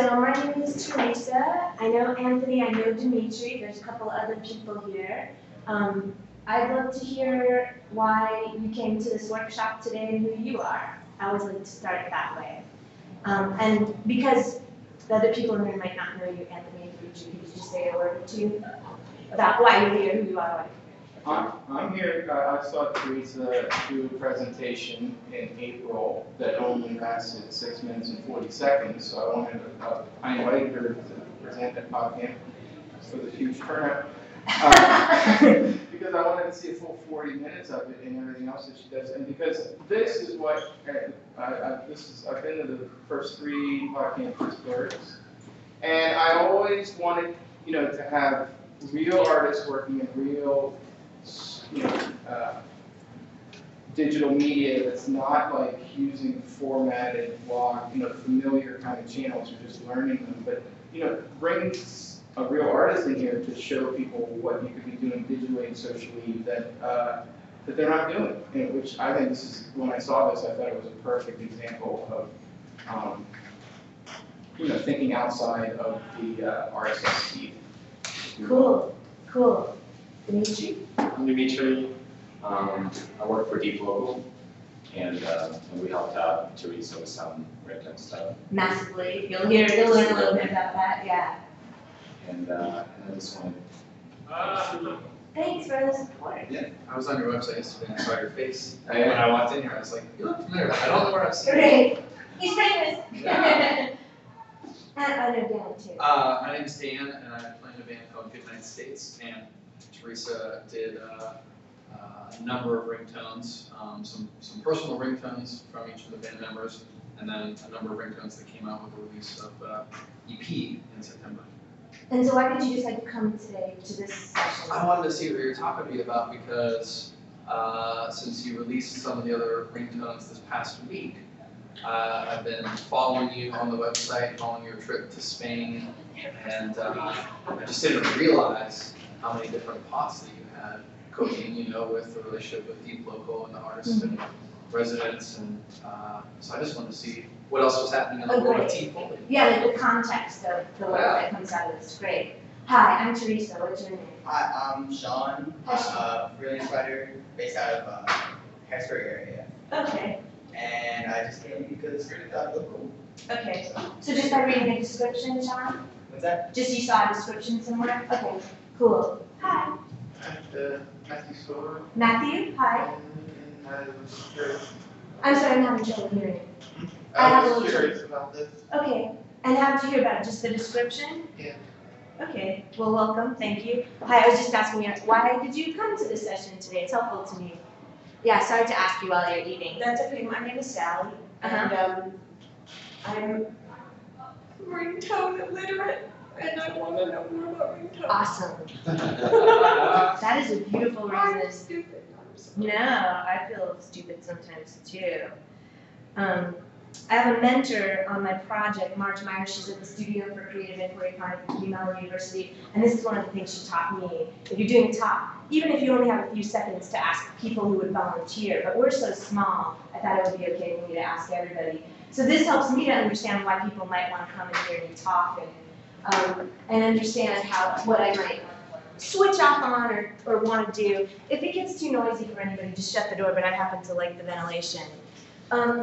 So my name is Teresa. I know Anthony, I know Dimitri. There's a couple other people here. I'd love to hear why you came to this workshop today and who you are. I always like to start that way. And because the other people in there might not know you, Anthony and Dimitri, could you just say a word or two about why you're here, who you are? I'm here, I saw Teresa do a presentation in April that only lasted 6 minutes and 40 seconds, so I invited her to present at PodCamp for the huge turnout. Because I wanted to see a full 40 minutes of it and everything else that she does, and because this is what, I've been to the first 3 PodCamp Pittsburghs, and I always wanted, to have real artists working in real digital media that's not like using formatted blog, familiar kind of channels or just learning them, but bring a real artist in here to show people what you could be doing digitally and socially that they're not doing. Which I think this is, when I saw this, I thought it was a perfect example of thinking outside of the RSS feed. Cool, cool. Dimitri? I'm Dimitri. I work for Deep Local, and we helped out Teresa with some Ringtone stuff. Massively. You'll learn a little bit about that, yeah. And I just wanted. Thanks for the support. Yeah, I was on your website yesterday and I saw your face. And when I walked in here, I was like, you look familiar, but I don't know where I've seen you. Great. He's famous. And I know Dan too. My name is Dan, and I play in a band called Goodnight States. And Teresa did a number of ringtones, some personal ringtones from each of the band members, and then a number of ringtones that came out with the release of EP in September. And so why did you decide to come today to this session? I wanted to see what your talk would be about because since you released some of the other ringtones this past week, I've been following you on the website, following your trip to Spain, and I just didn't realize how many different pots that you had cooking, with the relationship with Deep Local and the artists and residents, and so I just wanted to see what else was happening in the world of Foley. Yeah, like the context of the work that comes out of this. Great. Hi, I'm Teresa. What's your name? Hi, I'm Sean. I'm a freelance writer based out of Harrisburg area. Okay. And I just came because it's local. Okay. So just by reading a description, Sean? What's that? Just you saw a description somewhere? Okay. Cool. Hi. Matthew Soar. Matthew. Hi. And I was curious. I'm sorry, I'm having trouble hearing. I was curious about this. Okay. And how did you hear about it? Just the description? Yeah. Okay. Well, welcome. Thank you. Hi. I was just asking you, why did you come to this session today? It's helpful to me. Yeah. Sorry to ask you while you're eating. That's okay. My name is Sally, and I'm ringtone illiterate, and I want to know more about ringtone. Awesome. That is a beautiful reason. I'm stupid. I'm sorry. No, I feel stupid sometimes too. I have a mentor on my project, Marge Meyer. She's at the Studio for Creative Inquiry at Carnegie Mellon University, and this is one of the things she taught me. If you're doing a talk, even if you only have a few seconds to ask people who would volunteer, but we're so small, I thought it would be okay for me to ask everybody. So this helps me to understand why people might want to come and hear me talk, and understand what I might switch off on or want to do. If it gets too noisy for anybody, just shut the door, but I happen to like the ventilation.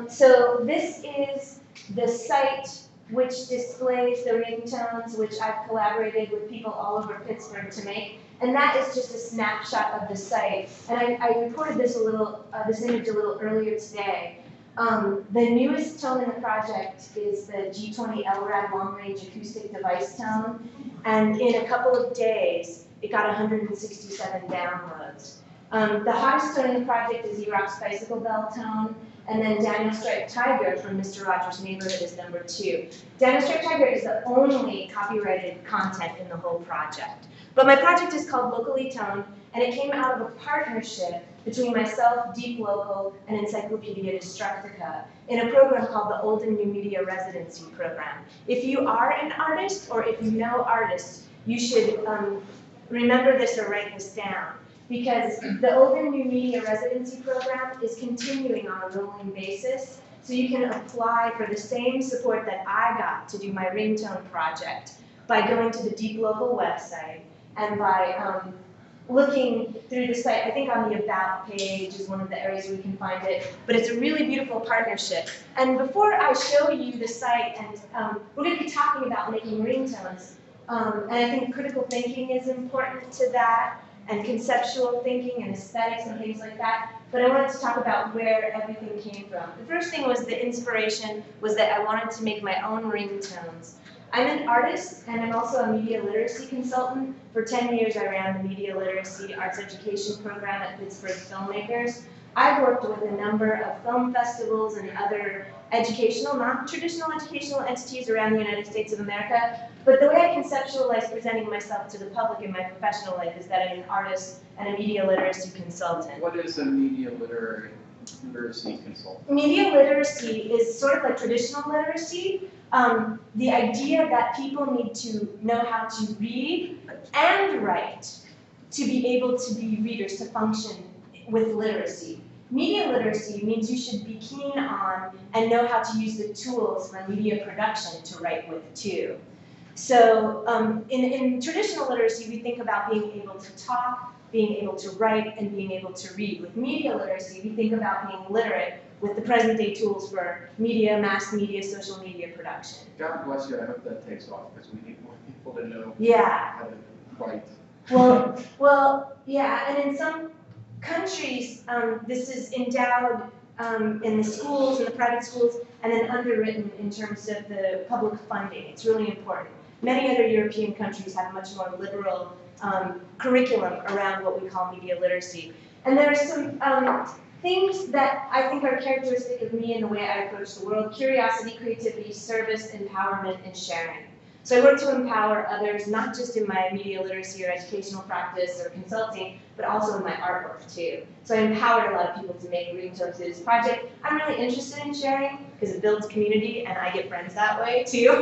So this is the site which displays the ringtones, which I've collaborated with people all over Pittsburgh to make. And that is just a snapshot of the site. And I reported this this image a little earlier today. The newest tone in the project is the G20 LRAD long-range acoustic device tone. And in a couple of days, it got 167 downloads. The hottest tone in the project is E-Rock's Bicycle Bell tone. And then Daniel Striped Tiger from Mr. Rogers' Neighborhood is number 2. Daniel Striped Tiger is the only copyrighted content in the whole project. But my project is called Locally Toned, and it came out of a partnership between myself, Deep Local, and Encyclopedia Destructica in a program called the Old and New Media Residency Program. If you are an artist or if you know artists, you should remember this or write this down. Because the Old and New Media Residency Program is continuing on a rolling basis, So you can apply for the same support that I got to do my Ringtone project by going to the Deep Local website and by looking through the site. I think on the About page is one of the areas where you can find it, but it's a really beautiful partnership. And before I show you the site, and we're going to be talking about making ringtones, and I think critical thinking is important to that, and conceptual thinking and aesthetics and things like that. But I wanted to talk about where everything came from. The first thing was the inspiration was that I wanted to make my own ringtones. I'm an artist, and I'm also a media literacy consultant. For 10 years, I ran the Media Literacy Arts Education Program at Pittsburgh Filmmakers. I've worked with a number of film festivals and other educational, non-traditional educational entities around the United States of America. But the way I conceptualize presenting myself to the public in my professional life is that I'm an artist and a media literacy consultant. What is a media literacy consultant? Media literacy is sort of like traditional literacy. The idea that people need to know how to read and write to be able to be readers, to function with literacy. Media literacy means you should be keen on and know how to use the tools for media production to write with too. So in traditional literacy, we think about being able to talk, being able to write, and being able to read. With media literacy, we think about being literate with the present day tools for media, mass media, social media production. God bless you, I hope that takes off, because we need more people to know Yeah. how to write. Well, yeah, and in some countries, this is endowed in the schools, in the private schools, and then underwritten in terms of the public funding. It's really important. Many other European countries have much more liberal curriculum around what we call media literacy. And there are some things that I think are characteristic of me and the way I approach the world: curiosity, creativity, service, empowerment, and sharing. So I work to empower others, not just in my media literacy or educational practice or consulting, but also in my artwork too. So I empowered a lot of people to make ringtones through this project. I'm really interested in sharing because it builds community and I get friends that way too.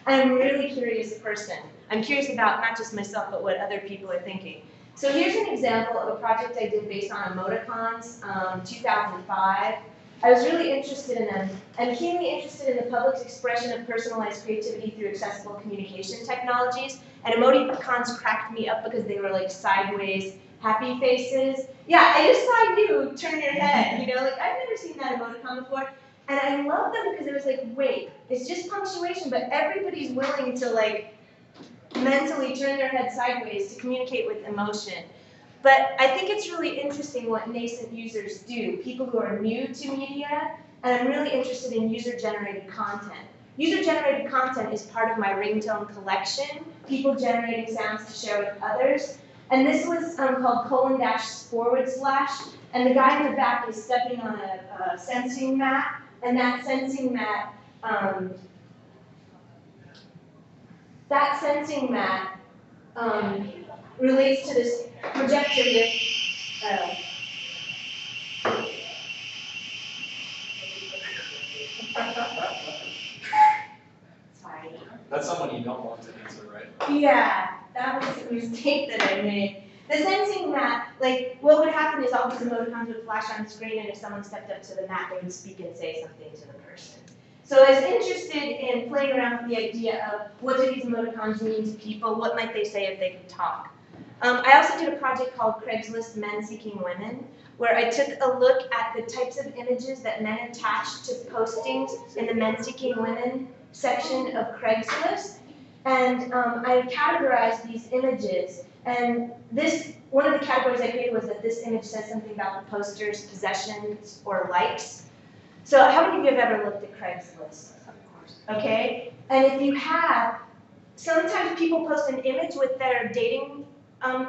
I'm a really curious person. I'm curious about not just myself, but what other people are thinking. So here's an example of a project I did based on emoticons, 2005. I was really interested in them. I'm keenly interested in the public's expression of personalized creativity through accessible communication technologies. And emoticons cracked me up because they were like sideways, happy faces. Yeah, I just saw you turn your head, you know, like I've never seen that emoticon before. And I love them because it was like, wait, it's just punctuation, but everybody's willing to like mentally turn their head sideways to communicate with emotion. But I think it's really interesting what nascent users do, people who are new to media, and I'm really interested in user-generated content. User-generated content is part of my ringtone collection, people generating sounds to share with others. And this was called :/, and the guy in the back is stepping on a sensing mat, and that sensing mat relates to this projector here. Sorry. That's someone you don't want to answer, right? Yeah, that was a mistake that I made. The sensing mat, like, what would happen is all these emoticons would flash on the screen, and if someone stepped up to the mat, they would speak and say something to the person. So I was interested in playing around with the idea of what do these emoticons mean to people, what might they say if they could talk. I also did a project called Craigslist Men Seeking Women, where I took a look at the types of images that men attached to postings in the Men Seeking Women section of Craigslist. And I categorized these images. And one of the categories I created was that this image says something about the poster's possessions or likes. So how many of you have ever looked at Craigslist? Of course. Okay? And if you have, sometimes people post an image with their dating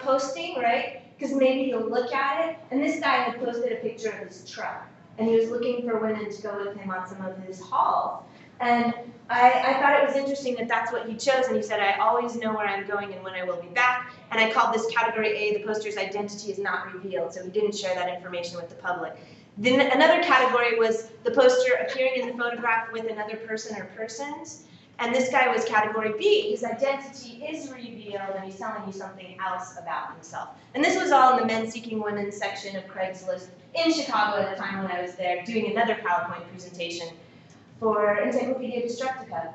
posting, right? Because maybe you'll look at it, and this guy had posted a picture of his truck, and he was looking for women to go with him on some of his hauls. And I thought it was interesting that that's what he chose, and he said, I always know where I'm going and when I will be back, and I called this category A, the poster's identity is not revealed, so he didn't share that information with the public. Then another category was the poster appearing in the photograph with another person or persons. And this guy was category B. His identity is revealed and he's telling you something else about himself. And this was all in the Men Seeking Women section of Craigslist in Chicago at the time when I was there doing another PowerPoint presentation for Encyclopedia Destructica.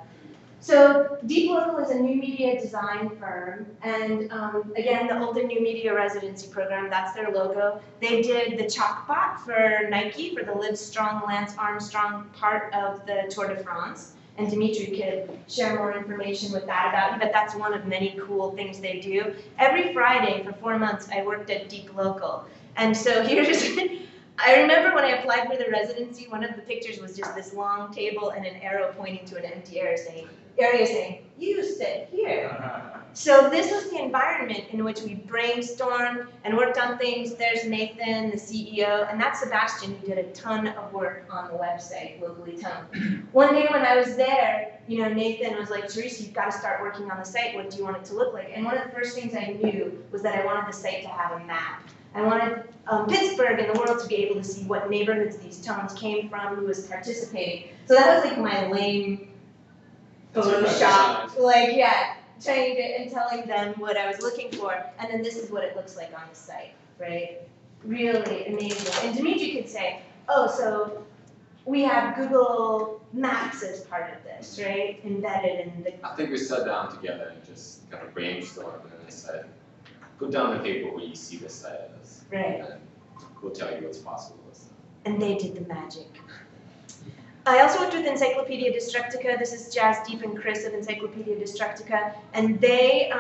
So Deep Local is a new media design firm, and again, the Older New Media Residency Program, that's their logo. They did the chalkbot for Nike for the Live Strong, Lance Armstrong part of the Tour de France. And Dimitri could share more information with that about you, but that's one of many cool things they do. Every Friday for 4 months, I worked at Deep Local. And so here's, I remember when I applied for the residency, one of the pictures was just this long table and an arrow pointing to an empty area saying, you sit here. So this was the environment in which we brainstormed and worked on things. There's Nathan, the CEO, and that's Sebastian, who did a ton of work on the website, Locally Tone. One day when I was there, Nathan was like, Teresa, you've got to start working on the site. What do you want it to look like? And one of the first things I knew was that I wanted the site to have a map. I wanted Pittsburgh and the world to be able to see what neighborhoods these tones came from, who was participating. So that was like my lame Photoshop, trying to and telling them what I was looking for, and then this is what it looks like on the site, right? Really amazing. And Dimitri could say, oh, so we have Google Maps as part of this, right? Embedded in the... I think we sat down together and just kind of brainstormed, and I said, put down the paper where you see the site as. Right. And we'll tell you what's possible. And they did the magic. I also worked with Encyclopedia Destructica. This is Jazz Deep and Chris of Encyclopedia Destructica, and they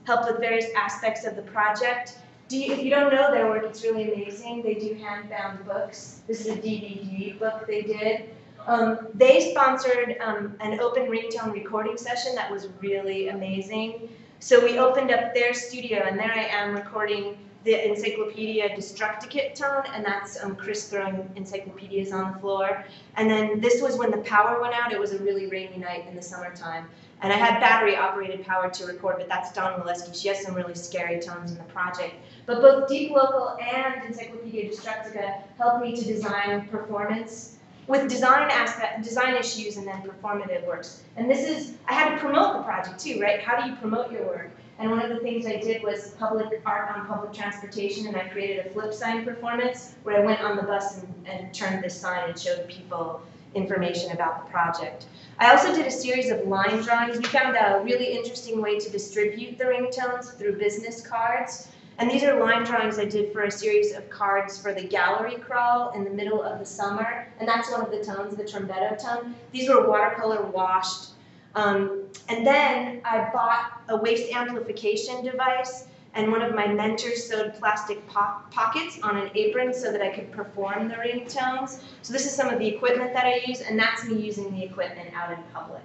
helped with various aspects of the project. If you don't know their work, it's really amazing. They do hand-bound books. This is a DVD book they did. They sponsored an open ringtone recording session that was really amazing. So we opened up their studio, and there I am recording the Encyclopedia Destructica tone, and that's Chris throwing encyclopedias on the floor. And then this was when the power went out. It was a really rainy night in the summertime. And I had battery-operated power to record, but that's Dawn Molesky. She has some really scary tones in the project. But both Deep Local and Encyclopedia Destructica helped me to design performance with design issues and then performative works. And this is, I had to promote the project too, right? How do you promote your work? And one of the things I did was public art on public transportation, and I created a flip sign performance where I went on the bus and turned this sign and showed people information about the project. I also did a series of line drawings. We found a really interesting way to distribute the ringtones through business cards. And these are line drawings I did for a series of cards for the gallery crawl in the middle of the summer. And that's one of the tones, the trombetto tone. These were watercolor washed. And then I bought a waste amplification device, and one of my mentors sewed plastic pockets on an apron so that I could perform the ringtones. So this is some of the equipment that I use, and that's me using the equipment out in public.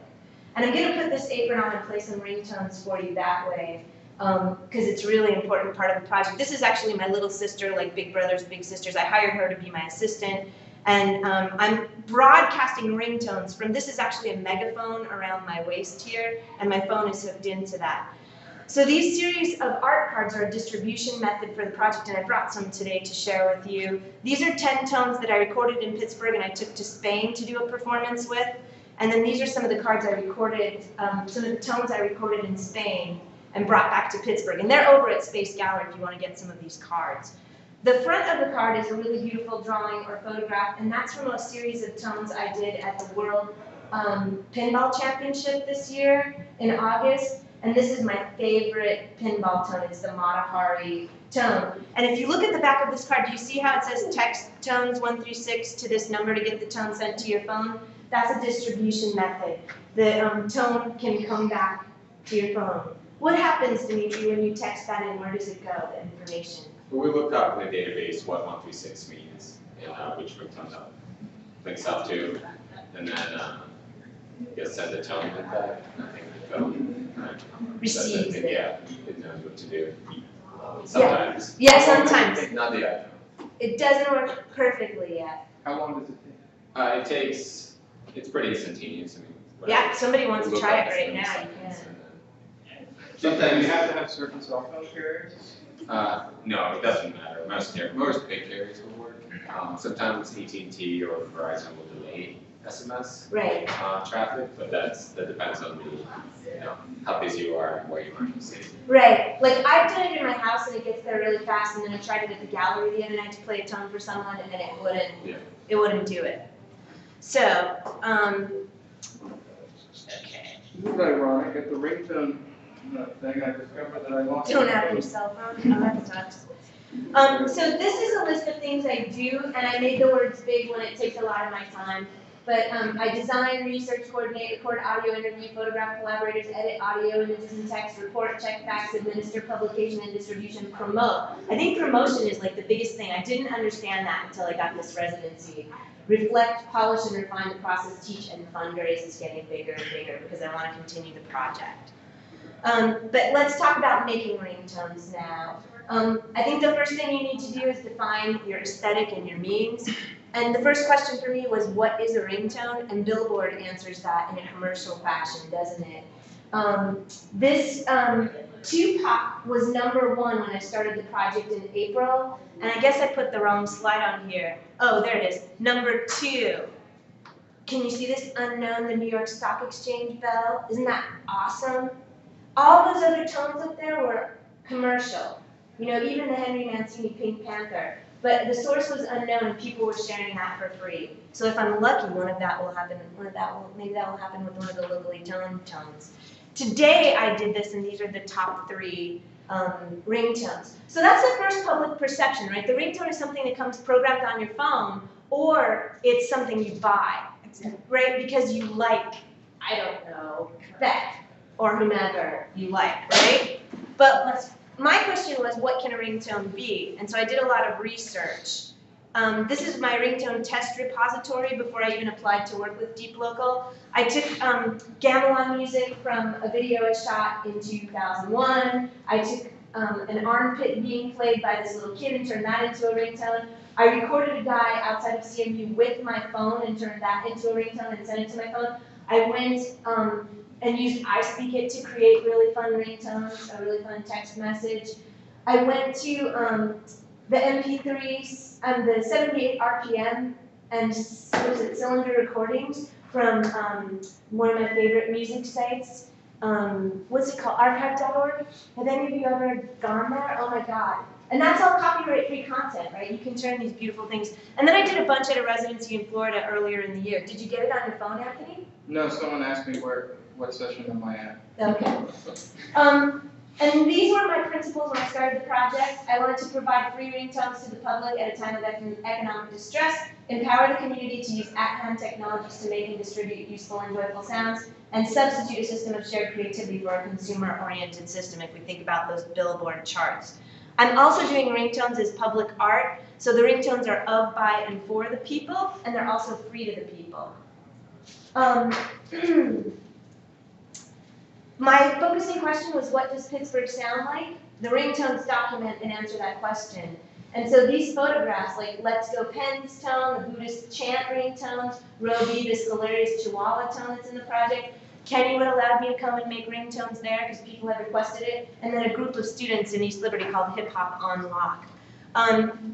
And I'm going to put this apron on and play some ringtones for you that way, because it's a really important part of the project. This is actually my little sister, like big brothers, big sisters. I hired her to be my assistant. And I'm broadcasting ringtones from, this is actually a megaphone around my waist here, and my phone is hooked into that. So these series of art cards are a distribution method for the project, and I brought some today to share with you. These are 10 tones that I recorded in Pittsburgh and I took to Spain to do a performance with. And then these are some of the cards I recorded, some of the tones I recorded in Spain and brought back to Pittsburgh. And they're over at Space Gallery if you want to get some of these cards. The front of the card is a really beautiful drawing or photograph, and that's from a series of tones I did at the World Pinball Championship this year in August. And this is my favorite pinball tone. It's the Matahari tone. And if you look at the back of this card, do you see how it says text tones 1 through 6 to this number to get the tone sent to your phone? That's a distribution method. The tone can come back to your phone. What happens, Dimitri, when you text that in? Where does it go, the information? We looked up in the database what 136 means and which ringtone that links up to, and then send the tone with that. And I think the phone receives it. Yeah, it knows what to do. Sometimes. Yeah, sometimes. Not yet. It doesn't work perfectly yet. How long does it take? It's pretty instantaneous. I mean, Yeah, if somebody wants to look try up it right some now, you seconds can. and then- Sometimes you have to have certain cell phone carriers. No, it doesn't matter. Most big carriers will work. Sometimes AT&T or Verizon will delay SMS Right. traffic, but that depends on the, how busy you are and where you are in the city. Right. Like I've done it in my house and it gets there really fast, and then I tried it at the gallery the other night to play a tone for someone, and it wouldn't do it. So, okay. This is ironic, at the ringtone thing, I discovered that I lost. Don't have your cell phone. Oh, that sucks. So this is a list of things I do, and I made the words big when it takes a lot of my time. But I design, research, coordinate, record audio, interview, photograph collaborators, edit audio, images, and text, report, check facts, administer, publication, and distribution, promote. I think promotion is like the biggest thing. I didn't understand that until I got this residency. Reflect, polish, and refine the process, teach, and fundraise is getting bigger and bigger because I want to continue the project. But let's talk about making ringtones now. I think the first thing you need to do is define your aesthetic and your means. And the first question for me was, what is a ringtone? And Billboard answers that in a commercial fashion, doesn't it? Tupac was #1 when I started the project in April, and I guess I put the wrong slide on here. Oh, there it is, #2. Can you see this unknown, the New York Stock Exchange bell? Isn't that awesome? All those other tones up there were commercial. Even the Henry Mancini Pink Panther. But the source was unknown, and people were sharing that for free. So if I'm lucky, maybe that will happen with one of the locally toned tones. Today I did this, and these are the top 3 ringtones. So that's the first public perception, right? The ringtone is something that comes programmed on your phone, or it's something you buy, right? Because you like, I don't know, Beck or whomever you like, right? But my question was, what can a ringtone be? And so I did a lot of research. This is my ringtone test repository before I even applied to work with Deep Local. I took gamelan music from a video I shot in 2001. I took an armpit being played by this little kid and turned that into a ringtone. I recorded a guy outside of CMU with my phone and turned that into a ringtone and sent it to my phone. I went and used iSpeak It to create really fun ringtones, a really fun text message. I went to the MP3s, the 78 RPM and cylinder recordings from one of my favorite music sites. What's it called? Archive.org? Have any of you ever gone there? Oh my God. And that's all copyright-free content, right? You can turn these beautiful things. And then I did a bunch at a residency in Florida earlier in the year. Did you get it on your phone, Anthony? No, someone asked me what session am I at. Okay. And these were my principles when I started the project. I wanted to provide free ringtones to the public at a time of economic distress, empower the community to use at-hand technologies to make and distribute useful and joyful sounds, and substitute a system of shared creativity for a consumer-oriented system if we think about those Billboard charts. I'm also doing ringtones as public art, so the ringtones are of, by, and for the people, and they're also free to the people. My focusing question was, what does Pittsburgh sound like? The ringtones document and answer that question. And so these photographs, like Let's Go Penn's tone, the Buddhist chant ringtones, Roby, this hilarious Chihuahua tone that's in the project. Kenny would allow me to come and make ringtones there because people had requested it. And then a group of students in East Liberty called Hip Hop on Lock.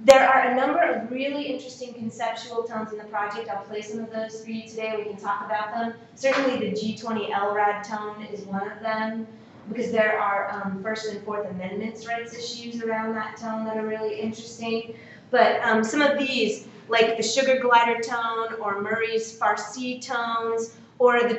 There are a number of really interesting conceptual tones in the project. I'll play some of those for you today. We can talk about them. Certainly the G20 LRAD tone is one of them because there are First and Fourth Amendment rights issues around that tone that are really interesting. But some of these, like the Sugar Glider tone or Murray's Farsi tones, or the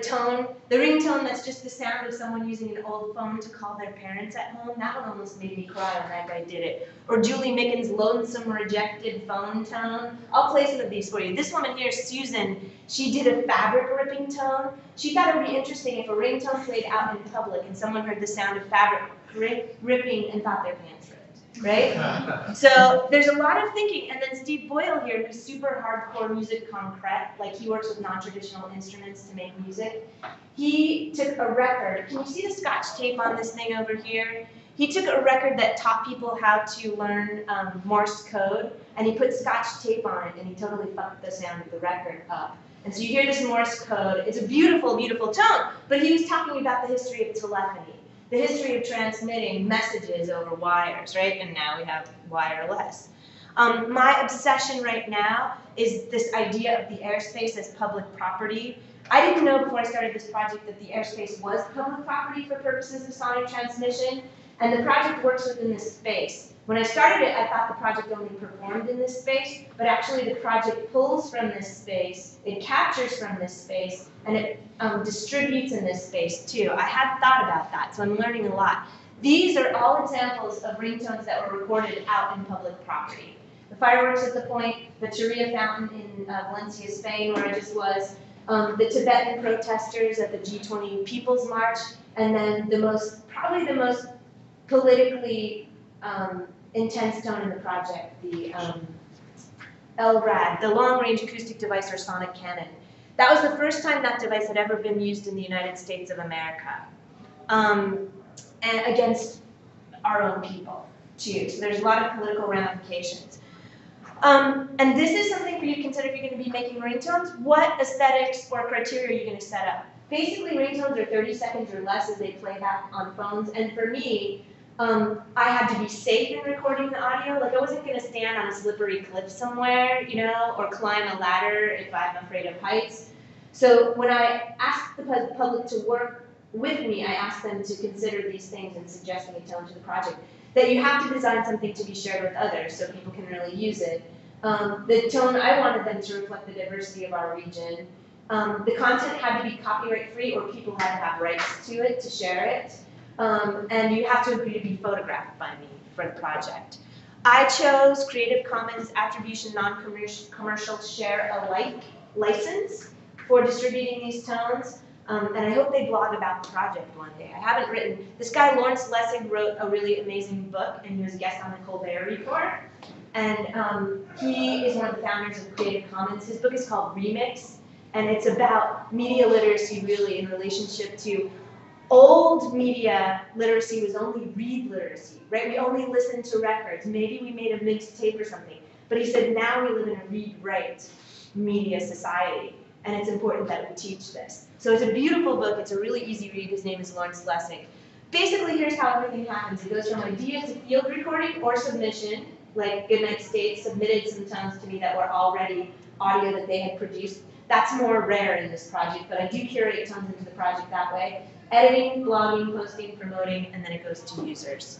ringtone that's just the sound of someone using an old phone to call their parents at home. That one almost made me cry when that guy did it. Or Julie Mickens' Lonesome Rejected Phone tone. I'll play some of these for you. This woman here, Susan, she did a fabric ripping tone. She thought it would be interesting if a ringtone played out in public and someone heard the sound of fabric ripping and thought their pants ripped. Right? So there's a lot of thinking. And then Steve Boyle here, who's super hardcore music concrete, like he works with non-traditional instruments to make music. He took a record. Can you see the scotch tape on this thing over here? He took a record that taught people how to learn Morse code, and he put scotch tape on it, and he totally fucked the sound of the record up. And so you hear this Morse code. It's a beautiful, beautiful tone, but he was talking about the history of telephony. The history of transmitting messages over wires, right? And now we have wireless. My obsession right now is this idea of the airspace as public property. I didn't know before I started this project that the airspace was public property for purposes of sonic transmission, and the project works within this space. When I started it, I thought the project only performed in this space, but actually the project pulls from this space, it captures from this space, and it distributes in this space too. I hadn't thought about that, so I'm learning a lot. These are all examples of ringtones that were recorded out in public property. The fireworks at the point, the Teresa fountain in Valencia, Spain, where I just was, the Tibetan protesters at the G20 People's March, and then probably the most politically intense tone in the project, the LRAD, the Long Range Acoustic Device or Sonic Cannon. That was the first time that device had ever been used in the United States of America, and against our own people, too. So there's a lot of political ramifications. And this is something for you to consider if you're going to be making ringtones. What aesthetics or criteria are you going to set up? Basically, ringtones are 30 seconds or less as they play back on phones. And for me, I had to be safe in recording the audio. Like, I wasn't going to stand on a slippery cliff somewhere, you know, or climb a ladder if I'm afraid of heights. So when I asked the public to work with me, I asked them to consider these things and suggesting a tone to the project. That you have to design something to be shared with others so people can really use it. The tone, I wanted them to reflect the diversity of our region. The content had to be copyright free or people had to have rights to it to share it. And you have to agree to be photographed by me for the project. I chose Creative Commons Attribution Non-Commercial Share Alike license for distributing these tones. And I hope they blog about the project one day. I haven't written. This guy, Lawrence Lessig, wrote a really amazing book, and he was a guest on the Colbert Report. And he is one of the founders of Creative Commons. His book is called Remix, and it's about media literacy, really, in relationship to old media literacy was only read literacy, right? We only listened to records. Maybe we made a mixed tape or something. But he said, now we live in a read-write media society, and it's important that we teach this. So it's a beautiful book. It's a really easy read. His name is Lawrence Lessig. Basically, here's how everything happens. It goes from idea to field recording or submission, like Goodnight State submitted some tones to me that were already audio that they had produced. That's more rare in this project, but I do curate tones into the project that way. Editing, blogging, posting, promoting, and then it goes to users.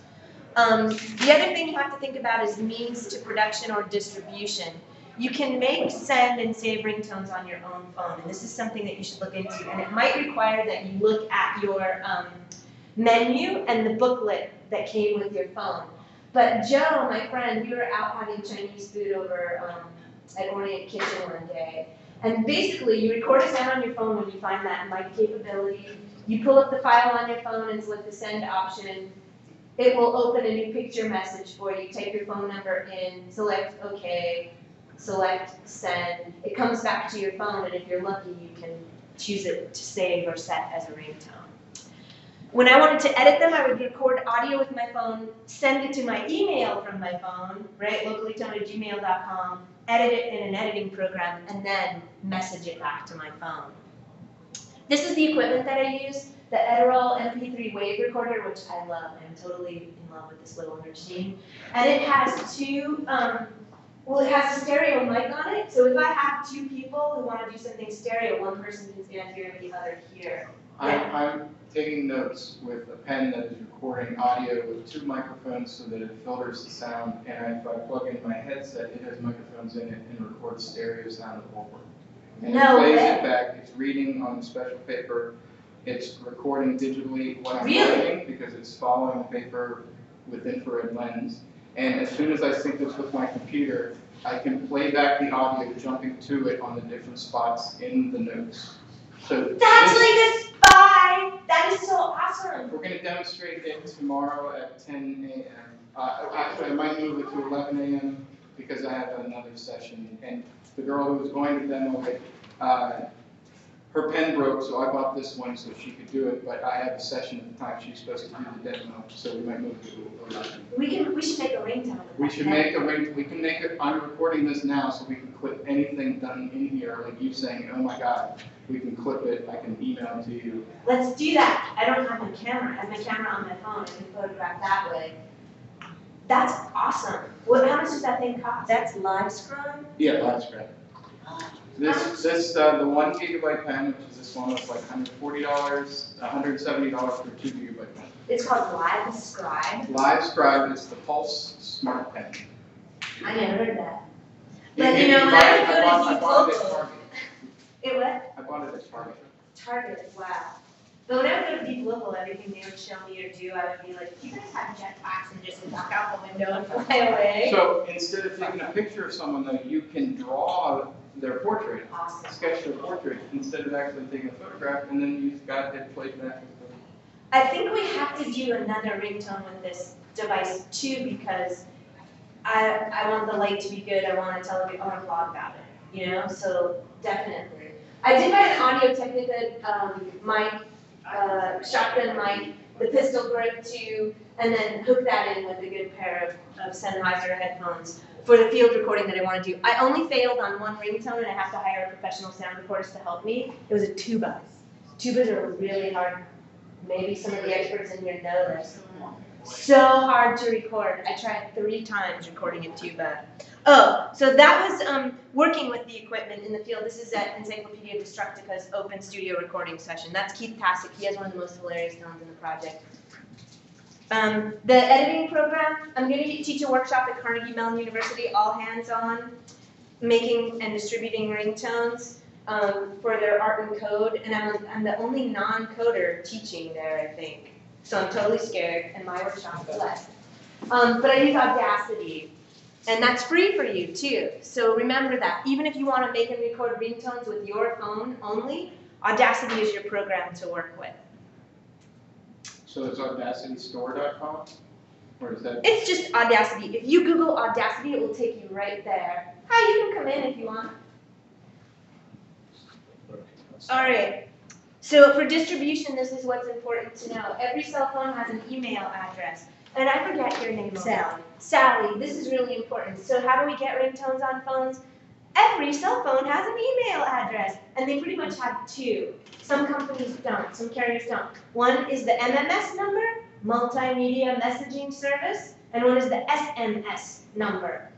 The other thing you have to think about is means to production or distribution. You can make, send, and save ringtones on your own phone, and this is something that you should look into. And it might require that you look at your menu and the booklet that came with your phone. But Joe, my friend, we were out having Chinese food over at Orient Kitchen one day. And basically, you record a sound on your phone when you find that mic capability. You pull up the file on your phone and select the send option. It will open a new picture message for you. Type your phone number in, select OK, select send. It comes back to your phone, and if you're lucky, you can choose it to save or set as a ringtone. When I wanted to edit them, I would record audio with my phone, send it to my email from my phone, right, locallytone@gmail.com, edit it in an editing program, and then message it back to my phone. This is the equipment that I use, the Edirol MP3 wave recorder, which I love. I'm totally in love with this little machine. And it has two, it has a stereo mic on it, so if I have two people who want to do something stereo, one person can stand here and the other here. I'm taking notes with a pen that is recording audio with two microphones so that it filters the sound, and if I plug in my headset, it has microphones in it and records stereo sound over. And it plays it back. It's reading on special paper. It's recording digitally what I'm writing because it's following the paper with infrared lens. And as soon as I sync this with my computer, I can play back the audio jumping to it on the different spots in the notes. So that's like a spy! That is so awesome! We're going to demonstrate it tomorrow at 10 a.m. Actually, I might move it to 11 a.m. because I have another session. And the girl who was going to demo it, her pen broke, so I bought this one so she could do it, but I have a session at the time she's supposed to do the demo, so we might move it to 11. We should make a ringtone. We should make a ringtone. We can make it. I'm recording this now, so we can clip anything done in here, like you saying, "Oh my God." We can clip it. I can email it to you. Let's do that. I don't have my camera. I have my camera on my phone. I can photograph that way. That's awesome. How much does that thing cost? That's live scrum? Yeah, live scrum. The 1 gigabyte pen, which is this one, is like $140, $170 for 2 gigabyte pen. It's called Live Scribe. Live Scribe is the Pulse Smart Pen. I never heard that. But you know, when I would go to Deep Local. It what? I bought it at Target. Target, wow. But when I would go to Deep Local, everything they would show me or do, I would be like, you guys have jetpacks and just walk out the window and fly away. So instead of taking a picture of someone, though, you can draw their portrait, Awesome. sketch their portrait, instead of actually taking a photograph, and then you've got it played back. I think we have to do another ringtone with this device too, because I want the light to be good. I want to tell you, I want to blog about it, you know? So definitely. I did buy an Audio Technica mic, shotgun mic, the pistol grip too, and then hook that in with a good pair of Sennheiser headphones for the field recording that I want to do. I only failed on one ringtone, and I have to hire a professional sound recordist to help me. It was a tuba. Tubas are really hard. Maybe some of the experts in here know this. So hard to record. I tried 3 times recording a tuba. Oh, so that was working with the equipment in the field. This is at Encyclopedia Destructica's open studio recording session. That's Keith Passick. He has one of the most hilarious tones in the project. The editing program, I'm going to teach a workshop at Carnegie Mellon University, all hands on, making and distributing ringtones for their art and code. And I'm the only non-coder teaching there, I think. So I'm totally scared, and my workshop is left. But I use Audacity, and that's free for you too. So remember that. Even if you want to make and record ringtones with your phone only, Audacity is your program to work with. So it's audacitystore.com? Or is that? It's just Audacity. If you Google Audacity, it will take you right there. Hi, you can come in if you want. All right. So for distribution, this is what's important to know. Every cell phone has an email address. And I forget your name, Sally. Sally, this is really important. So how do we get ringtones on phones? Every cell phone has an email address, and they pretty much have 2. Some companies don't, some carriers don't. One is the MMS number, Multimedia Messaging Service, and one is the SMS number,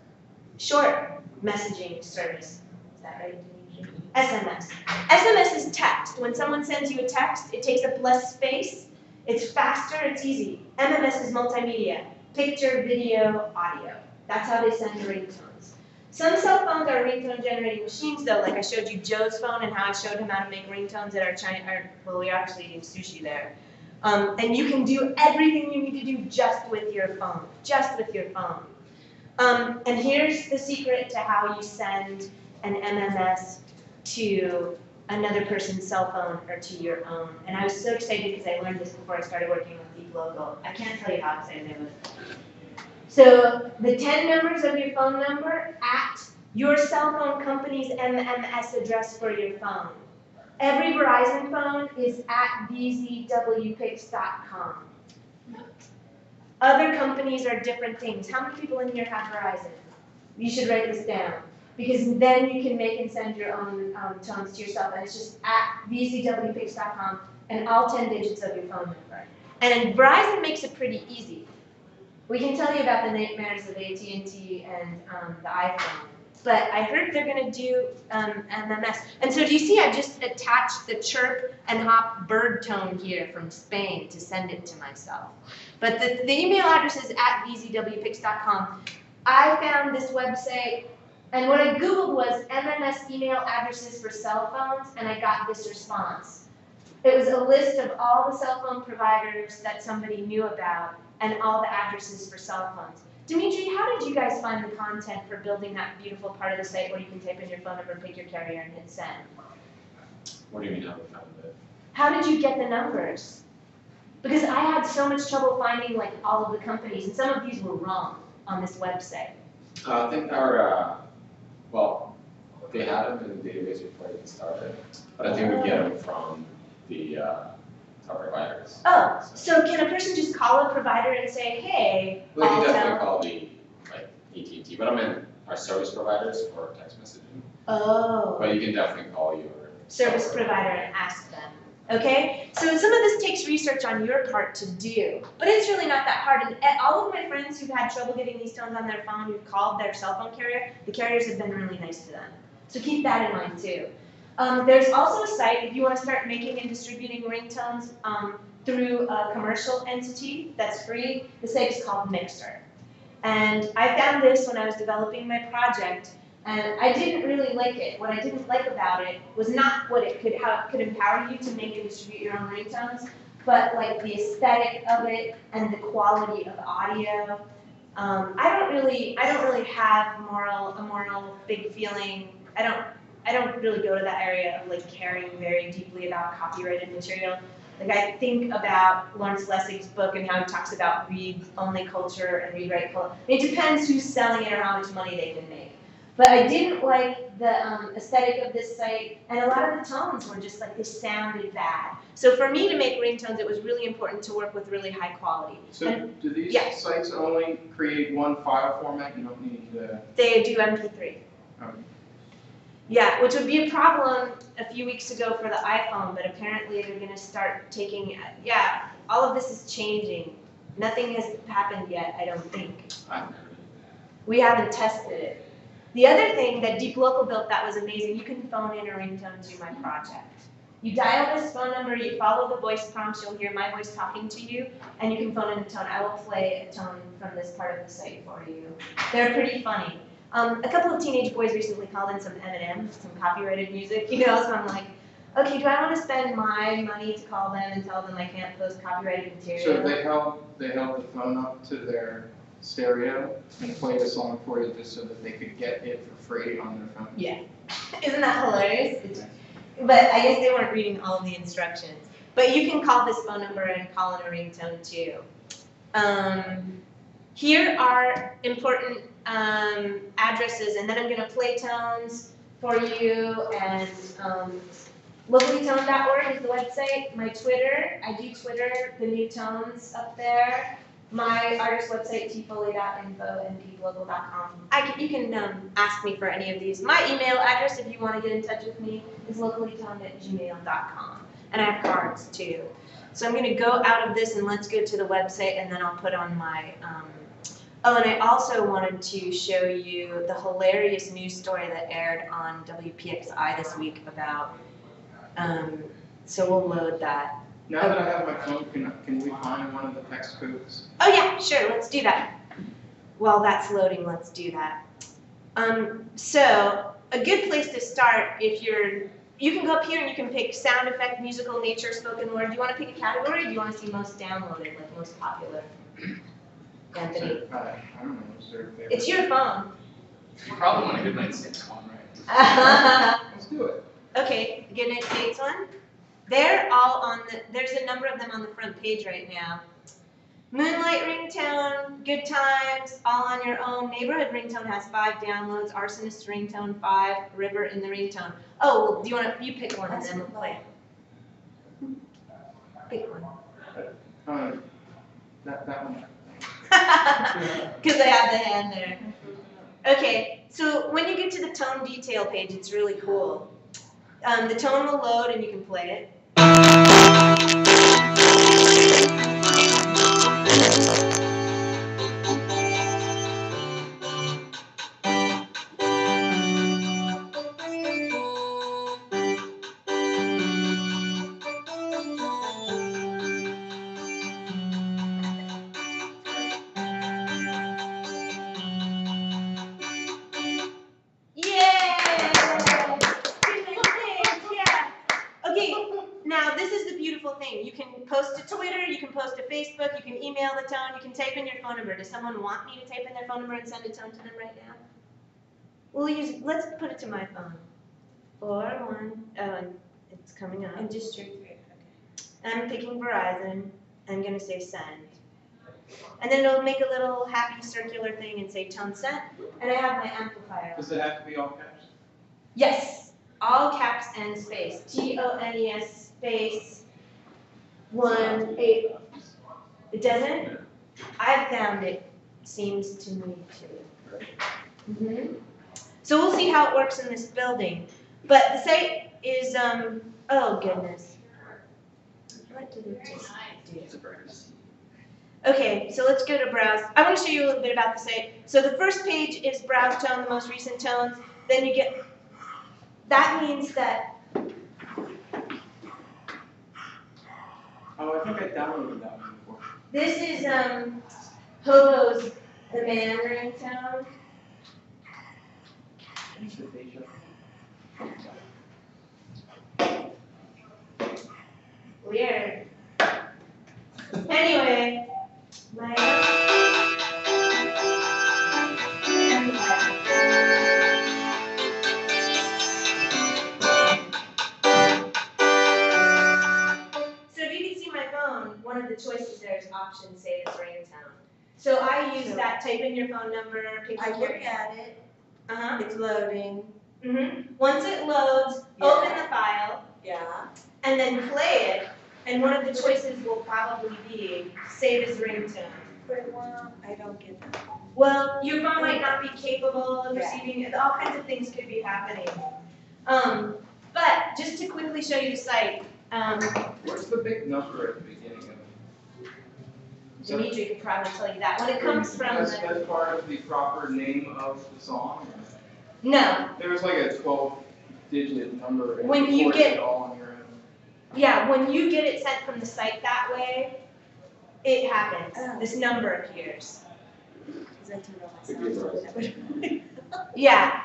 Short Messaging Service. Is that right? SMS. SMS is text. When someone sends you a text, it takes up less space, it's faster, it's easy. MMS is multimedia, picture, video, audio. That's how they send ringtones. Some cell phones are ringtone generating machines though, like I showed you Joe's phone and how I showed him how to make ringtones at well, we are actually eating sushi there. And you can do everything you need to do just with your phone, And here's the secret to how you send an MMS to another person's cell phone or to your own. And I was so excited because I learned this before I started working with Deep Local. I can't tell you how excited I was. So the 10 numbers of your phone number at your cell phone company's MMS address for your phone. Every Verizon phone is at bzwpix.com. Other companies are different things. How many people in here have Verizon? You should write this down, because then you can make and send your own tones to yourself, and it's just at bzwpix.com and all 10 digits of your phone number. And Verizon makes it pretty easy. We can tell you about the nightmares of AT&T and the iPhone, but I heard they're going to do MMS. And so do you see I just attached the chirp and hop bird tone here from Spain to send it to myself. But the email address is at bzwpix.com. I found this website, and what I Googled was MMS email addresses for cell phones, and I got this response. It was a list of all the cell phone providers that somebody knew about and all the addresses for cell phones. Dimitri, how did you guys find the content for building that beautiful part of the site where you can type in your phone number, pick your carrier, and hit send? What do you mean how we found it? How did you get the numbers? Because I had so much trouble finding like all of the companies, and some of these were wrong on this website. I think our, well, they had them in the database before it started, but I think we get them from the our providers. Oh, so can a person just call a provider and say, hey, Well, you can definitely Altel? call the like AT&T, but I mean our service providers for text messaging. Oh. But you can definitely call your Service provider and ask them. Okay? So some of this takes research on your part to do, but it's really not that hard. And all of my friends who've had trouble getting these tones on their phone, who've called their cell phone carrier, the carriers have been really nice to them. So keep that in mind too. There's also a site if you want to start making and distributing ringtones through a commercial entity that's free. The site is called Mixer. And I found this when I was developing my project, and I didn't really like it. What I didn't like about it was not what it could, how it could empower you to make and distribute your own ringtones, but like the aesthetic of it and the quality of audio. I don't really have a moral big feeling. I don't really go to that area of like caring very deeply about copyrighted material. Like I think about Lawrence Lessig's book and how he talks about read-only culture and read-write culture. It depends who's selling it or how much money they can make. But I didn't like the aesthetic of this site, and a lot of the tones were just like, they sounded bad. So for me to make ringtones, it was really important to work with really high quality. So do these sites only create one file format? You don't need the... They do MP3. Okay. Yeah, which would be a problem a few weeks ago for the iPhone, but apparently they're going to start taking, all of this is changing. Nothing has happened yet, I don't think. We haven't tested it. The other thing that Deep Local built that was amazing, you can phone in a ringtone to my project. You dial this phone number, you follow the voice prompts, you'll hear my voice talking to you, and you can phone in a tone. I will play a tone from this part of the site for you. They're pretty funny. A couple of teenage boys recently called in some Eminem, some copyrighted music, so I'm like, okay, do I want to spend my money to call them and tell them I can't post copyrighted material? So they held the phone up to their stereo and played a song for you just so that they could get it for free on their phone? Yeah. Isn't that hilarious? But I guess they weren't reading all of the instructions. But you can call this phone number and call in a ringtone too. Here are important addresses, and then I'm going to play tones for you, and locallytone.org is the website. My Twitter, I do Twitter the new tones up there. My artist website, tfoley.info, and peeplocal.com. You can ask me for any of these. My email address, if you want to get in touch with me, is locallytone@gmail.com. And I have cards too. So I'm going to go out of this and let's go to the website, and then I'll put on my... Oh, and I also wanted to show you the hilarious news story that aired on WPXI this week about, so we'll load that. Now that I have my phone, can we find one of the text codes? Oh yeah, sure, let's do that. While that's loading, let's do that. So, a good place to start if you can go up here and you can pick sound effect, musical, nature, spoken word. Do you want to pick a category, or do you want to see most downloaded, like most popular? Anthony. I don't know, what's their favorite? It's your phone. You probably want a Good Night Six one, right? Let's do it. Okay, Good Night States one. They're all on there's a number of them on the front page right now. Moonlight Ringtone, Good Times, All on Your Own. Neighborhood Ringtone has 5 downloads. Arsonist Ringtone 5. River in the Ringtone. Oh, well, do you pick one and then we'll play. Pick one. That one. Because I have the hand there. Okay, so when you get to the tone detail page, it's really cool. The tone will load and you can play it. You can post to Twitter, you can post to Facebook, you can email the tone, you can type in your phone number. Does someone want me to type in their phone number and send a tone to them right now? Let's put it to my phone. 41, and it's coming up. And District 3, okay. I'm picking Verizon. I'm going to say send. And then it'll make a little happy circular thing and say tone sent. And I have my amplifier. Does it have to be all caps? Yes, all caps and space. TONES space. 1 8. It doesn't? I've found it seems to me too. So we'll see how it works in this building. But the site is, oh goodness. What did it just do? Okay, so let's go to browse. I want to show you a little bit about the site. So the first page is browse tone, the most recent tones. Then you get, that means that, Oh, I think I downloaded that one before. this is, Hobo's The Man ringtone. Thanks for Deja. Weird. Anyway, my so if you can see my phone, one of the choices there is option save as ringtone. So I use that, type in your phone number, pick I your look at it, it's loading, Once it loads, open the file, yeah. and then play it, and one of the choices will probably be save as ringtone. But well, I don't get that. Well, your phone might not be capable of receiving it, all kinds of things could be happening. But just to quickly show you the site, What's the big number at the beginning of it? Dimitri could probably tell you that. When it comes from That's the, part of the proper name of the song? no, There's like a 12-digit number and When you record get- it all on your own. yeah, when you get it sent from the site that way, it happens. Oh. This number appears. Because I turned on my sound. Yeah.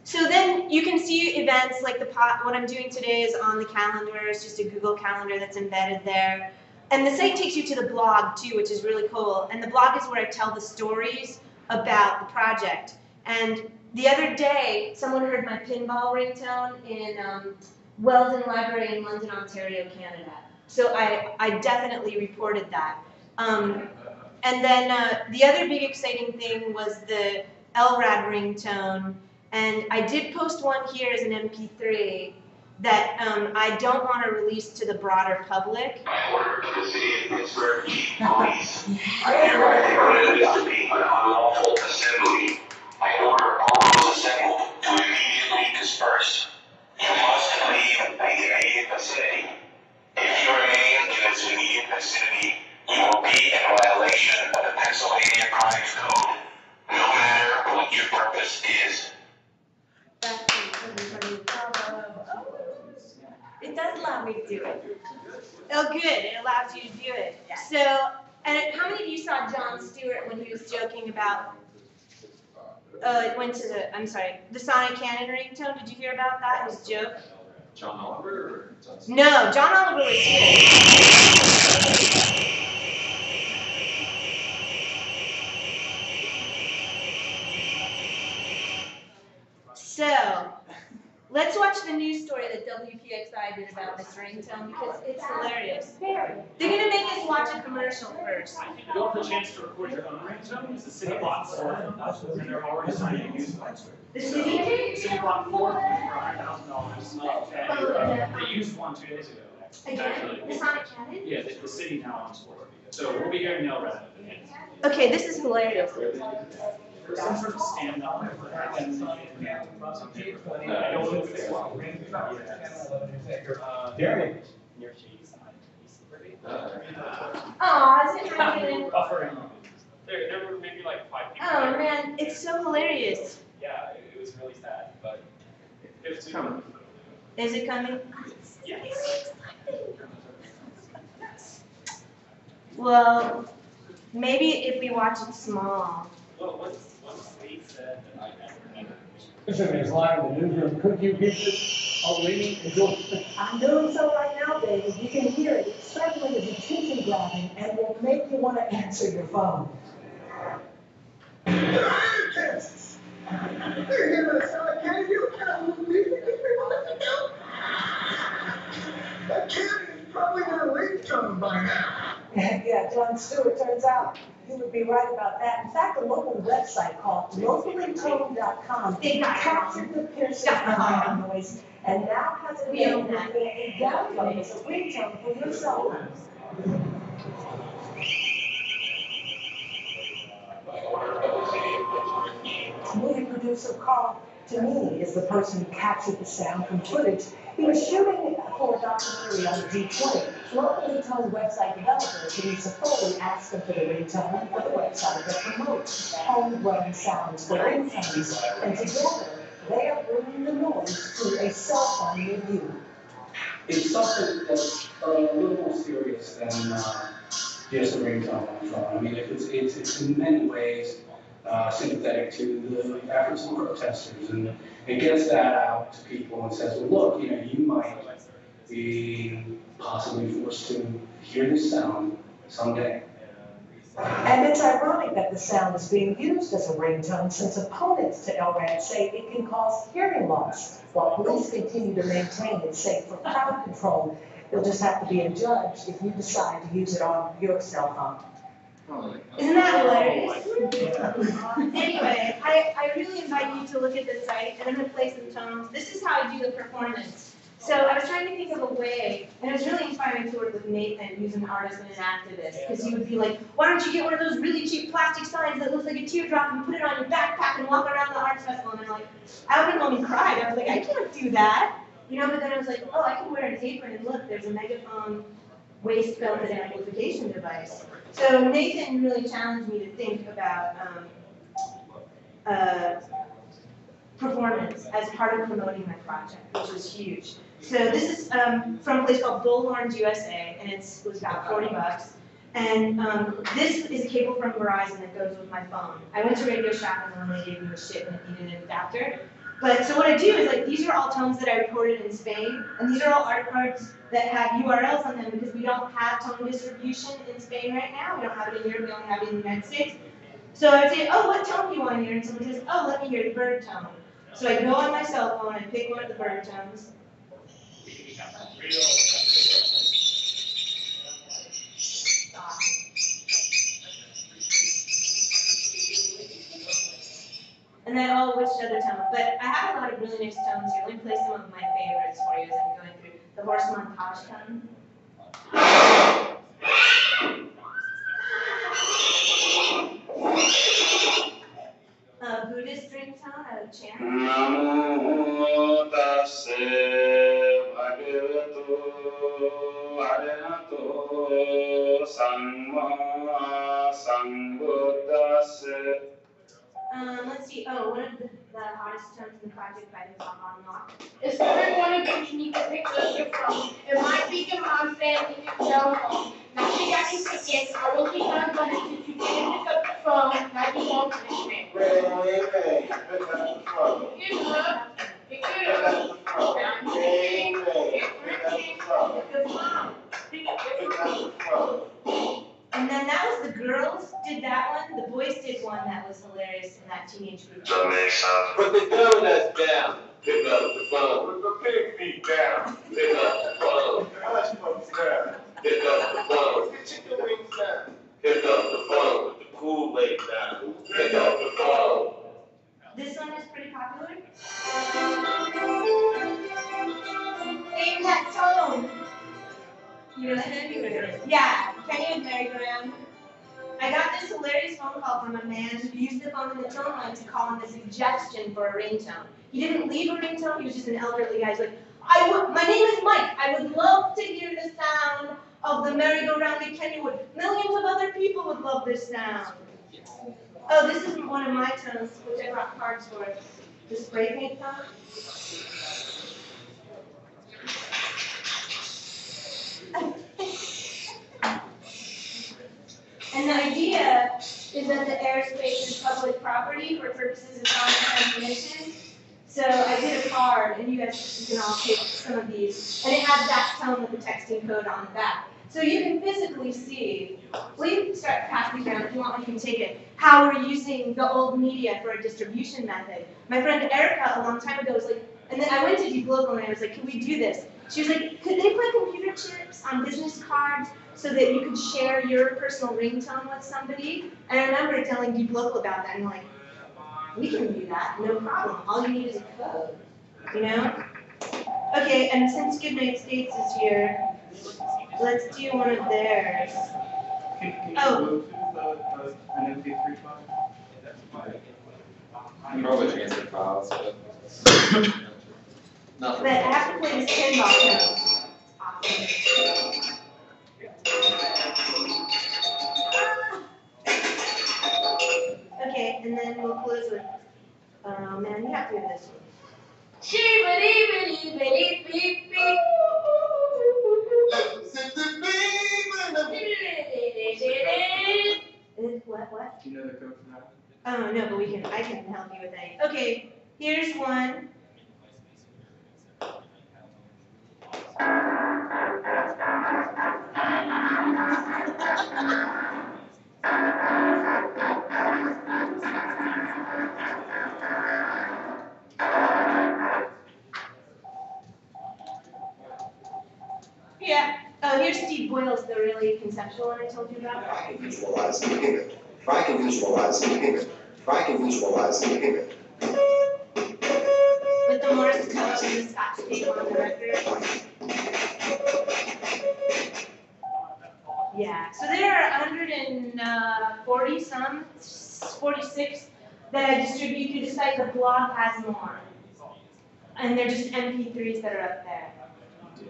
So then you can see events like what I'm doing today is on the calendar. It's just a Google Calendar that's embedded there. And the site takes you to the blog too, which is really cool. And the blog is where I tell the stories about the project. And the other day, someone heard my pinball ringtone in Weldon Library in London, Ontario, Canada. So I definitely reported that. And then the other big exciting thing was the LRAD ringtone. And I did post one here as an MP3 that I don't want to release to the broader public. By order of the City of Pittsburgh Chief Police, I hereby declare this to be an unlawful assembly. I order all those assembled to immediately disperse. You must leave the immediate vicinity. If you remain in its immediate vicinity, you will be in violation of the Pennsylvania Crimes Code, no matter what your purpose is. It does allow me to do it. Oh, good. It allows you to do it. Yeah. So, and how many of you saw Jon Stewart when he was joking about? It went to the Sonic Cannon ringtone. Did you hear about that? His joke. John Oliver or John Stewart? No, John Oliver was here. So, let's watch the news story that WPXI did about this ringtone because it's hilarious. They're gonna make us watch a commercial first. You don't have a chance to record your own ringtones. The city bought 4 of them, and they're already signing a use them. The city? The city bought 4 of them for $100,000. And they used one 2 days ago. Again, the Sonic Cannon? Yeah, the city now owns 4. So we'll be hearing no rather than it. Okay, this is hilarious. There's some sort of stand-up. I don't know if it's Derek. Near Cheese. Aw, is it happening? Buffering. There were maybe like 5 people. Oh there. man, it's so hilarious. Yeah, it was really sad, but It's coming. Is it coming? yes. Well, maybe if we watch it small. Well, what's State said that I never Listen, is live in the newsroom. Could you get this all reading? I'm doing so right now, baby. You can hear it. It certainly is attention grabbing and will make you want to answer your phone. Kansas. They're here with a Sonic Cannon. You can't believe it. That cannon is probably in a ringtone by now. Yeah, Jon Stewart, turns out you would be right about that. In fact, a local website called locallytone.com captured the piercing noise and now has it available for a download as a ringtone for your cell phone. Movie producer Carl Tanini is the person who captured the sound from footage. He was shooting for a documentary on the D20. Locally Tone website developer Teresa Foley asked him for the ringtone for the website that promotes homegrown sounds for ringtones. And together, They are bringing the noise to a cell phone near you. It's something that's a little more serious than just a ringtone on the phone. I mean, it's in many ways sympathetic to the efforts of protesters, and it gets that out to people and says, well, look, you know, you might be possibly forced to hear this sound someday. And it's ironic that the sound is being used as a ringtone since opponents to LRAD say it can cause hearing loss, while police continue to maintain it's safe for crowd control. You'll just have to be adjudged if you decide to use it on your cell phone. Isn't that hilarious? Anyway, I really invite you to look at the site, and I'm going to play some tones. This is how I do the performance. So I was trying to think of a way, and it was really inspiring to work with Nathan, who's an artist and an activist, because he would be like, why don't you get one of those really cheap plastic signs that looks like a teardrop and put it on your backpack and walk around the arts festival? And I'm like, I would have cried. I was like, I can't do that. You know, but then I was like, oh, I can wear an apron, and look, there's a megaphone waist belted amplification device. So Nathan really challenged me to think about performance as part of promoting my project, which was huge. So this is from a place called Bullhorns USA, and it was about $40. And this is a cable from Verizon that goes with my phone. I went to Radio Shack and they gave me the shit and it needed an adapter. But so what I do is, like, these are all tones that I recorded in Spain, and these are all art cards that have URLs on them because we don't have tone distribution in Spain right now. We don't have it in Europe, we only have it in the United States. So I would say, oh, what tone do you want to hear? And someone says, oh, let me hear the bird tone. So I go on my cell phone and pick one of the bird tones. And then, oh, which other tone? But I have a lot of really nice tones here. Let me play some of my favorites for you as I'm going through. The horse montage tone. Buddhist ringtone, a chant. Namo tassa bhagavato arahato samma sambuddhassa. Let's see. Oh, one of the hottest tones in the project by the top on lock. If someone wanted to sneak a picture of your phone, it might be your mom's family cell phone. Now she got you tickets. I will keep on running since you didn't pick up the phone. Might be more punishment. Hey, pick up the phone. Pick it up. Pick it Pick up. up the phone. Hey, pick up the phone. Because mom, Pick up the phone. And then that was the girls did that one. The boys did one that was hilarious in that teenage group. That makes sense. Put the donuts down. Pick up the phone. Put the pig feet down. Pick up the phone. Hush folks down. Pick up the phone. Put the chicken wings down. Pick up the phone. Put the Kool-Aid down. Pick up the phone. This one is pretty popular. Name that tone. You know that? Yeah, Kenny and merry-go-round. I got this hilarious phone call from a man who used the phone in the tone line to call him a suggestion for a ringtone. He didn't leave a ringtone, he was just an elderly guy. He's like, my name is Mike. I would love to hear the sound of the merry-go-round at Kennywood. Millions of other people would love this sound. Oh, this is one of my tones, which I brought cards for. The spray paint tone. And the idea is that the airspace is public property for purposes of non-transmission. So I did a card, and you can all take some of these, and it has that tone with the texting code on the back. So you can physically see, well, you can start passing these around if you want, you can take it, how we're using the old media for a distribution method. My friend Erica, a long time ago, was like, and then I went to Deep Local and I was like, can we do this? She was like, could they put computer chips on business cards so that you could share your personal ringtone with somebody? And I remember telling Deep Local about that, and I'm like, we can do that, no problem. All you need is a code, you know? Okay, and since Goodnight States is here, let's do one of theirs. Can you Oh. move to an MP3 file? I'm probably transfer files, but. Not But I have to play this pinball tone. Awesome. Okay, and then we'll close with, oh man, you have to do this one. What? Do you know the code for that? Oh, no, but I can help you with that. Okay, here's one. Yeah. Oh, here's Steve Boyle's the really conceptual one I told you about. Try to visualize the pivot. Try to visualize the pivot. Try to visualize the pivot. With the Morse code and the Scotch tape on the record. Yeah. So there are 140 some, 46 that I distribute through the site. The blog has more. And they're just MP3s that are up there.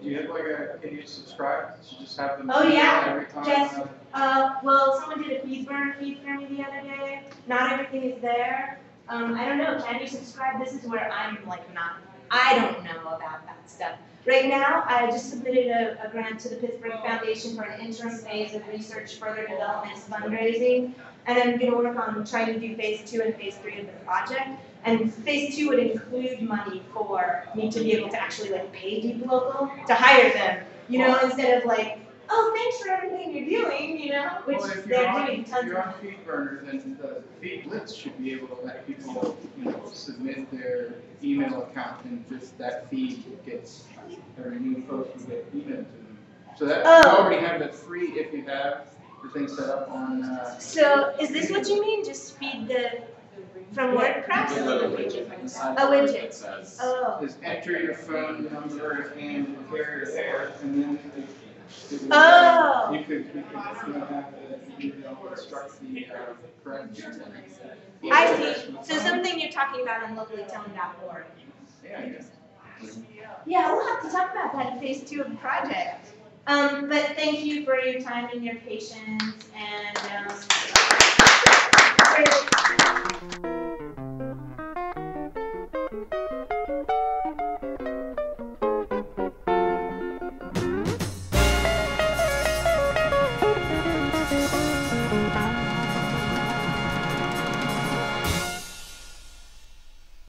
Do you have can you subscribe? You just have them Oh, yeah. every time? Just, well, someone did a feed for me the other day. Not everything is there. I don't know, can you subscribe? This is where I'm I don't know about that stuff. Right now, I just submitted a grant to the Pittsburgh Foundation for an interim phase of research, further development, fundraising. And I'm gonna work on trying to do phase 2 and phase 3 of the project. And phase 2 would include money for me to be able to actually pay Deep Local to hire them, instead of oh, thanks for everything you're doing, which Well, if they're doing tons you're of. on FeedBurner, then the Feed Blitz should be able to let people, submit their email account and just that feed gets, every new post will get emailed to them. So that, you already have that free if you have the thing set up on, So, is this what you mean? Just feed from WordPress? A little widget. A widget. That says, Oh. is enter your phone number and carrier there, and then Oh. you could have the, instruct the correct. I see. So something you're talking about on locallytone.org. Yeah. Yeah, we'll have to talk about that in phase 2 of the project. But thank you for your time and your patience, and